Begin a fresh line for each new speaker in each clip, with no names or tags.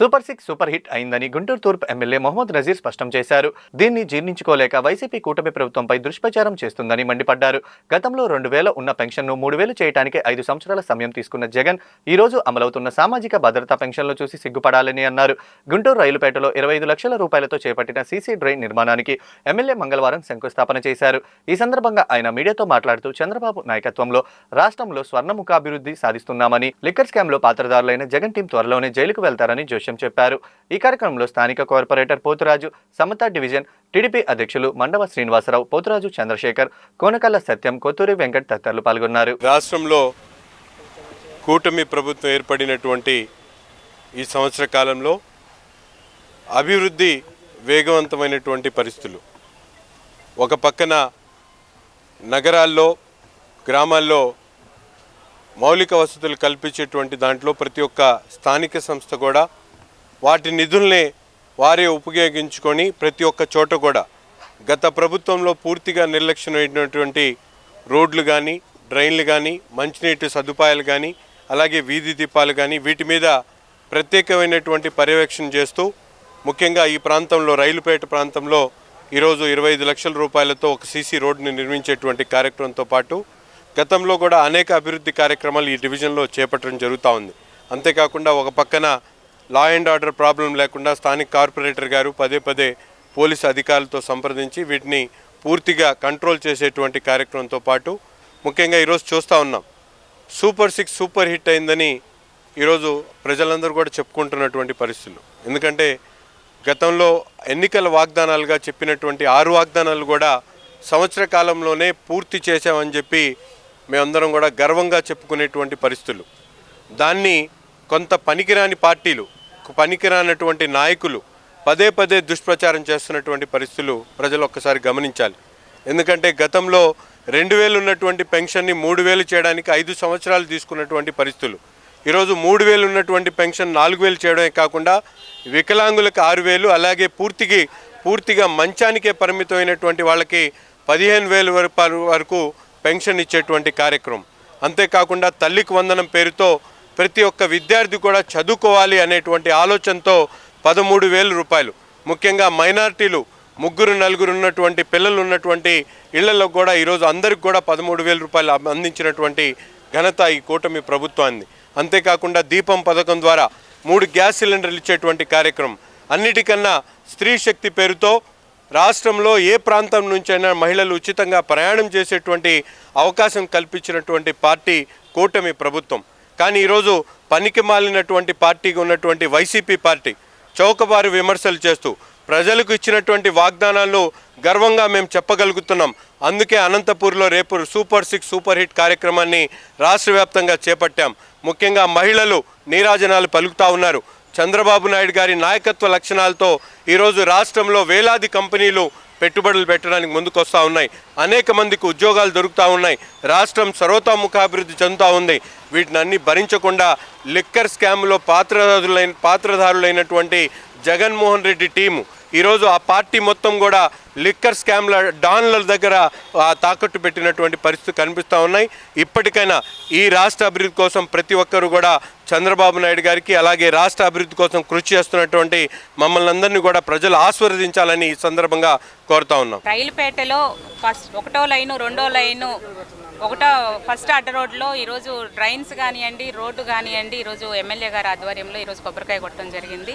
Super six super hit అయిందని గుంటూరు తూర్పు MLA Mohammed Nazir స్పష్టం చేశారు. దీన్ని జీర్ణించుకోలేక వైసీపీ కూటమి ప్రభుత్వంపై దుష్ప్రచారం చేస్తుందని మండిపడ్డారు. గతంలో 2000 ఉన్న పెన్షన్ను 3000 చేయడానికి 5 సంవత్సరాల సమయం తీసుకున్న జగన్ ఈ రోజు అమలవుతున్న సామాజిక భద్రతా పెన్షన్లు చూసి సిగ్గుపడాలని అన్నారు. గుంటూరు రైలుపేటలో 25 లక్షల రూపాయలతో చేపట్టిన సీసీ డ్రైన్ నిర్మాణానికి ఎమ్మెల్యే మంగళవారం శంకుస్థాపన చేశారు. ఈ సందర్భంగా ఆయన మీడియాతో మాట్లాడుతూ చంద్రబాబు నాయకత్వంలో రాష్ట్రంలో స్వర్ణముఖాభివృద్ధి సాధిస్తున్నామని, లిక్కర్ స్కామ్ లో పాత్రదారులైన జగన్ టీం త్వరలోనే జైలుకు వెళ్తారని జోష్యం చెప్పారు. ఈ కార్యక్రమంలో స్థానిక కార్పొరేటర్ పోతురాజు, సమతా డివిజన్ టీడీపీ అధ్యక్షులు మండవ శ్రీనివాసరావు, పోతురాజు చంద్రశేఖర్, కోనకల్ల సత్యం, కొత్తూరి వెంకట్ తదితరులు పాల్గొన్నారు.
రాష్ట్రంలో కూటమి ప్రభుత్వం ఏర్పడినటువంటి ఈ సంవత్సర కాలంలో అభివృద్ధి వేగవంతమైనటువంటి పరిస్థితులు, ఒక పక్కన నగరాల్లో గ్రామాల్లో మౌలిక వసతులు కల్పించేటువంటి దాంట్లో ప్రతి ఒక్క స్థానిక సంస్థ కూడా వాటి నిధుల్ని వారే ఉపయోగించుకొని ప్రతి ఒక్క చోట కూడా గత ప్రభుత్వంలో పూర్తిగా నిర్లక్ష్యమైనటువంటి రోడ్లు కానీ, డ్రైన్లు కానీ, మంచినీటి సదుపాయాలు కానీ, అలాగే వీధి దీపాలు కానీ వీటి మీద ప్రత్యేకమైనటువంటి పర్యవేక్షణ చేస్తూ ముఖ్యంగా ఈ ప్రాంతంలో రైలుపేట ప్రాంతంలో ఈరోజు 25 లక్షల రూపాయలతో ఒక సీసీ రోడ్డుని నిర్మించేటువంటి కార్యక్రమంతో పాటు గతంలో కూడా అనేక అభివృద్ధి కార్యక్రమాలు ఈ డివిజన్లో చేపట్టడం జరుగుతూ ఉంది. అంతేకాకుండా ఒక పక్కన లా అండ్ ఆర్డర్ ప్రాబ్లం లేకుండా స్థానిక కార్పొరేటర్ గారు పదే పోలీసు అధికారులతో సంప్రదించి వీటిని పూర్తిగా కంట్రోల్ చేసేటువంటి కార్యక్రమంతో పాటు ముఖ్యంగా ఈరోజు చూస్తూ ఉన్నాం సూపర్ సిక్స్ సూపర్ హిట్ అయిందని ఈరోజు ప్రజలందరూ కూడా చెప్పుకుంటున్నటువంటి పరిస్థితులు. ఎందుకంటే గతంలో ఎన్నికల వాగ్దానాలుగా చెప్పినటువంటి 6 వాగ్దానాలు కూడా సంవత్సర కాలంలోనే పూర్తి చేశామని చెప్పి మేమందరం కూడా గర్వంగా చెప్పుకునేటువంటి పరిస్థితులు. దాన్ని కొంత పనికిరాని పార్టీలు, పనికిరానటువంటి నాయకులు పదే దుష్ప్రచారం చేస్తున్నటువంటి పరిస్థితులు ప్రజలు ఒక్కసారి గమనించాలి. ఎందుకంటే గతంలో 2000 ఉన్నటువంటి పెన్షన్ని 3000 చేయడానికి 5 సంవత్సరాలు తీసుకున్నటువంటి పరిస్థితులు, ఈరోజు 3000 ఉన్నటువంటి పెన్షన్ 4000 చేయడమే కాకుండా వికలాంగులకు 6000, అలాగే పూర్తిగా మంచానికే పరిమితమైనటువంటి వాళ్ళకి 15,000 వరకు పెన్షన్ ఇచ్చేటువంటి కార్యక్రమం. అంతేకాకుండా తల్లికి వందనం పేరుతో ప్రతి ఒక్క విద్యార్థి కూడా చదువుకోవాలి అనేటువంటి ఆలోచనతో 13,000 రూపాయలు, ముఖ్యంగా మైనారిటీలు 3-4 ఉన్నటువంటి పిల్లలు ఉన్నటువంటి ఇళ్లలో కూడా ఈరోజు అందరికి కూడా 13,000 రూపాయలు అందించినటువంటి ఘనత ఈ కూటమి ప్రభుత్వాన్ని. అంతేకాకుండా దీపం పథకం ద్వారా 3 గ్యాస్ సిలిండర్లు ఇచ్చేటువంటి కార్యక్రమం. అన్నిటికన్నా స్త్రీ శక్తి పేరుతో రాష్ట్రంలో ఏ ప్రాంతం నుంచైనా మహిళలు ఉచితంగా ప్రయాణం చేసేటువంటి అవకాశం కల్పించినటువంటి పార్టీ కూటమి ప్రభుత్వం. కానీ ఈరోజు పనికి మాలినటువంటి పార్టీగా ఉన్నటువంటి వైసీపీ పార్టీ చౌకబారు విమర్శలు చేస్తూ ప్రజలకు ఇచ్చినటువంటి వాగ్దానాలను గర్వంగా మేము చెప్పగలుగుతున్నాం. అందుకే అనంతపూర్లో రేపు సూపర్ సిక్స్ సూపర్ హిట్ కార్యక్రమాన్ని రాష్ట్ర వ్యాప్తంగా చేపట్టాం. ముఖ్యంగా మహిళలు నీరాజనాలు పలుకుతూ ఉన్నారు. చంద్రబాబు నాయుడు గారి నాయకత్వ లక్షణాలతో ఈరోజు రాష్ట్రంలో వేలాది కంపెనీలు పెట్టుబడులు పెట్టడానికి ముందుకొస్తూ ఉన్నాయి. అనేక మందికి ఉద్యోగాలు దొరుకుతూ ఉన్నాయి. రాష్ట్రం సర్వతోముఖాభివృద్ధి చెందుతూ ఉంది. వీటిని అన్ని భరించకుండా లిక్కర్ స్కామ్లో పాత్రధారులైనటువంటి జగన్మోహన్ రెడ్డి టీము ఈరోజు ఆ పార్టీ మొత్తం కూడా లిక్కర్ స్కామ్ల డాన్ల దగ్గర తాకట్టు పెట్టినటువంటి పరిస్థితి కనిపిస్తూ ఉన్నాయి. ఇప్పటికైనా ఈ రాష్ట్ర అభివృద్ధి కోసం ప్రతి ఒక్కరూ కూడా చంద్రబాబు నాయుడు గారికి, అలాగే రాష్ట్ర అభివృద్ధి కోసం కృషి చేస్తున్నటువంటి మమ్మల్ని అందరినీ కూడా ప్రజలు ఆశీర్వదించాలని ఈ సందర్భంగా కోరుతా ఉన్నాం.
రైలుపేటలో ఒకటో లైను, రెండో లైను, ఫస్ట్ అడ్డ రోడ్లో ఈరోజు డ్రైన్స్ కానివ్వండి, రోడ్డు కానివ్వండి, ఈరోజు ఎమ్మెల్యే గారి ఆధ్వర్యంలో ఈరోజు కొబ్బరికాయ కొట్టడం జరిగింది.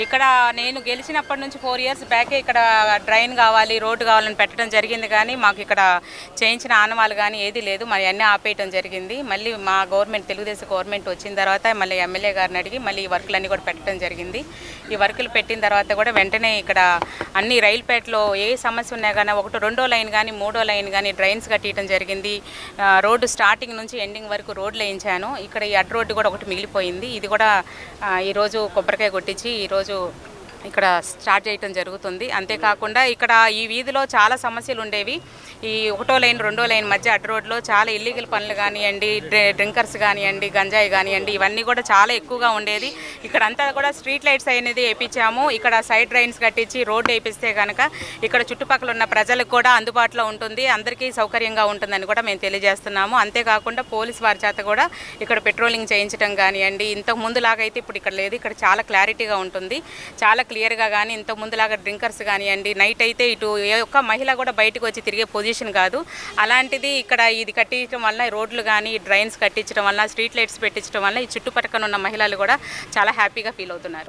ఇక్కడ నేను గెలిచినప్పటి నుంచి 4 ఇయర్స్ బ్యాకే ఇక్కడ డ్రైన్ కావాలి, రోడ్డు కావాలని పెట్టడం జరిగింది. కానీ మాకు ఇక్కడ చేయించిన ఆనవాళ్ళు కానీ ఏది లేదు, మరి అన్నీ ఆపేయడం జరిగింది. మళ్ళీ మా గవర్నమెంట్, తెలుగుదేశం గవర్నమెంట్ వచ్చిన తర్వాత మళ్ళీ ఎమ్మెల్యే గారిని అడిగి మళ్ళీ ఈ వర్కులన్నీ కూడా పెట్టడం జరిగింది. ఈ వర్కులు పెట్టిన తర్వాత కూడా వెంటనే ఇక్కడ అన్ని రైలుపేటలో ఏ సమస్య ఉన్నా కానీ రెండో లైన్ కానీ, మూడో లైన్ కానీ డ్రైన్స్ కట్టడం జరిగింది. రోడ్డు స్టార్టింగ్ నుంచి ఎండింగ్ వరకు రోడ్లు వేయించాను. ఇక్కడ ఈ అడ్డు రోడ్డు కూడా ఒకటి మిగిలిపోయింది. ఇది కూడా ఈరోజు కొబ్బరికాయ కొట్టించి ఈరోజు ఇక్కడ స్టార్ట్ చేయటం జరుగుతుంది. అంతేకాకుండా ఇక్కడ ఈ వీధిలో చాలా సమస్యలు ఉండేవి. ఈ 1వ లైన్ 2వ లైన్ మధ్య అడ్డు రోడ్లో చాలా ఇల్లీగల్ పనులు కానివ్వండి, డ్రింకర్స్ కానివ్వండి, గంజాయి కానివ్వండి, ఇవన్నీ కూడా చాలా ఎక్కువగా ఉండేది. ఇక్కడ అంతా కూడా స్ట్రీట్ లైట్స్ అనేది వేయించాము. ఇక్కడ సైడ్ డ్రైన్స్ కట్టించి రోడ్డు వేపిస్తే కనుక ఇక్కడ చుట్టుపక్కల ఉన్న ప్రజలకు కూడా అందుబాటులో ఉంటుంది, అందరికీ సౌకర్యంగా ఉంటుందని కూడా మేము తెలియజేస్తున్నాము. అంతేకాకుండా పోలీస్ వారి చేత కూడా ఇక్కడ పెట్రోలింగ్ చేయించడం కానివ్వండి, ఇంతకు ముందులాగా అయితే ఇప్పుడు ఇక్కడ లేదు. ఇక్కడ చాలా క్లారిటీగా ఉంటుంది, చాలా క్లియర్గా. కానీ ఇంతకు ముందులాగా డ్రింకర్స్ కానివ్వండి, నైట్ అయితే ఇటు ఏ ఒక్క మహిళ కూడా బయటకు వచ్చి తిరిగే పొజిషన్ కాదు. అలాంటిది ఇక్కడ ఇది కట్టించడం వల్ల రోడ్లు కానీ డ్రైన్స్ కట్టించడం వల్ల స్ట్రీట్ లైట్స్ పెట్టించడం వల్ల ఈ చుట్టుపక్కల ఉన్న మహిళలు కూడా చాలా హ్యాపీగా ఫీల్ అవుతున్నారు.